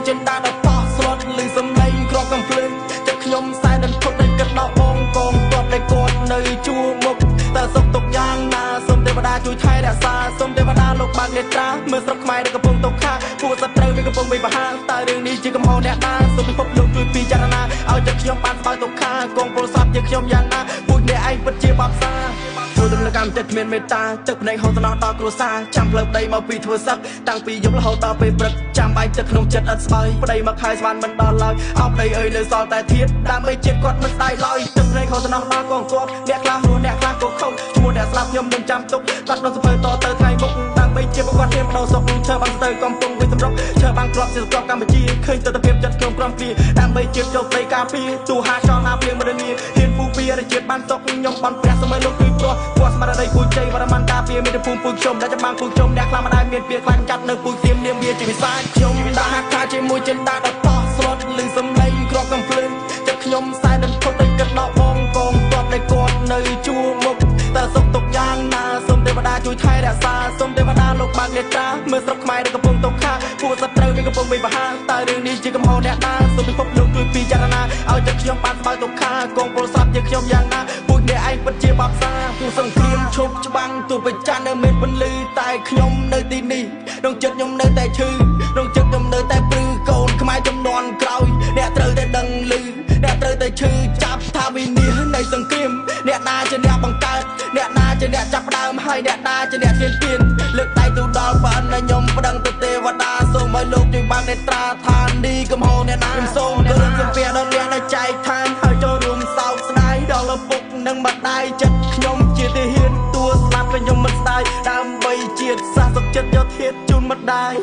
ចិនដាដល់ប៉ោះស្លុតលឺសំឡេងក្រកំភ្លើងចិត្តខ្ញុំសែនដល់ធុតដែលគិតដល់បងកងគាត់ដែលគាត់នៅជួមុខតើសុខទុកយ៉ាងណាសូមទេវតាជួយថែរក្សាសូមទេវតាលោកបើកនេត្រាមើលស្រុកខ្មែរដែលកំពុងតកខាពួកសត្រូវវាកំពុងវិបហាតើរឿងនេះជាកំហុសអ្នកណាសូមពិភពលោកជួយពិចារណាឲ្យចិត្តខ្ញុំបានស្បើកទុកខាកងពលស័ព្ទជាខ្ញុំយ៉ាងណាពួកអ្នកឯងពិតជាបាបសាចូលទៅកម្មចិត្តគ្មានមេត្តាទឹកភ្នែកហូរសំណោះដល់គ្រួសារចាំផ្លូវប្តីមកពីធ្វើសឹកតាំងពីយប់រហូតដល់ពេលព្រឹកចាំបាយទឹកក្នុងចិត្តអត់ស្បើយប្តីមកខែស្វានមិនដល់ឡើយអោប្តីអើយនៅសល់តែធៀបដើម្បីជាតិគាត់មិនស្ដាយឡើយទឹកភ្នែកហូរសំណោះដល់កងទ័ពអ្នកខ្លះរស់អ្នកខ្លះក៏ខុសឈ្មោះអ្នកស្លាប់ខ្ញុំនឹងចាំទុកគាត់ក្នុងសភៅតទៅថ្ងៃមុខដើម្បីជាប្រវត្តិមានបដោសុខឈើបានទៅកំពុងវិសម្រុកឈើបានក្របជាស្គប់កម្ពុជាឃើញទស្សនភាពចិត្តក្នុងក្រុមគ្រាដើម្បីជាតិចូលព្រៃការពារទូហាចោលណាព្រៀងមរនីហ៊ានពូពីរជាតិបានសុខខ្ញុំបានព្រះសម័យលោកពីព្រោះគាត់ស្មារតីពូជ័យវរ្ម័នការពារមានតែភូមិពូជជុំដែលចាំបានពូជជុំអ្នកខ្លះមិនដែលមានពាក្យខ្លាំងចាត់នៅពូជទៀមនាមវាជាវិសាចខ្ញុំដាក់ហាក់ថាជាមួយចិនដាដល់ប៉ោះស្លុតលឺសំឡេងក្រកំភ្លើងចិត្តខ្ញុំសែនដល់ធុតដែលគិតដល់បងកងគាត់ដែលគាត់នៅជួមុខតើសុខទុកយ៉ាងណាសូមទេវតាជួយថែរក្សាសូមទេវតាលោកបើកនេត្រាមើលស្រុកខ្មែរដែលកំពុងតកខាពួកសត្រូវវាកំពុងវិបហាតើរឿងនេះជាកំហុសអ្នកណាសូមពិភពលោកជួយពិចារណាឲ្យចិត្តខ្ញុំបានស្បើកទុកខាកងពលស័ព្ទជាខ្ញុំយ៉ាងណាពួកអ្នកឯងពិតជាបាបសាទូសង្គ្រាមឈប់ច្បាំងទូបច្ច័ននៅមានពន្លឺតែខ្ញុំនៅទីនេះក្នុងចិត្តខ្ញុំនៅតែឈឺក្នុងចិត្តខ្ញុំនៅតែព្រឺកូនខ្មែរចំនួនក្រោយអ្នកត្រូវតែដឹងឮអ្នកត្រូវតែឈឺចាប់ថាវិនិច្ឆ័យនៃសង្គ្រាមអ្នកណាជាអ្នកបង្កើតអ្នកណាជាអ្នកចាប់ផ្ដើមហើយអ្នកណាជាអ្នកធានទានលើកដៃទូដល់ប៉ានខ្ញុំប្តឹងទៅទេវតាសូមឲ្យលោកជួយបាននេត្រាថានេះកំហុសអ្នកណាខ្ញុំសូមគោរពជំនះដល់អ្នកដែលចែកឋានហើយចូលរួមសោកស្ដាយដល់ឪពុកនិងម្ដាយចិត្តខ្ញុំជាទាហានតួស្លាប់ខ្ញុំមិនស្ដាយដើម្បីជាតិសាសសុខចិត្តយកធាតជូនម្ដាយ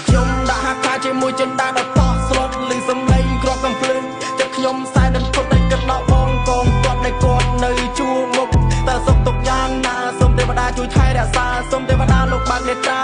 ខ្ញុំដាក់ហាក់ថាជាមួយចិនដាដល់ប៉ោះស្លុតលឺសំឡេងក្រកំភ្លើងចិត្តខ្ញុំសែនដល់ធុតដែលគិតដល់បងកងគាត់ដែលគាត់នៅជួមុខតើសុខទុកយ៉ាងណាសូមទេវតាជួយថែរក្សាសូមទេវតាលោកបើកនេត្រា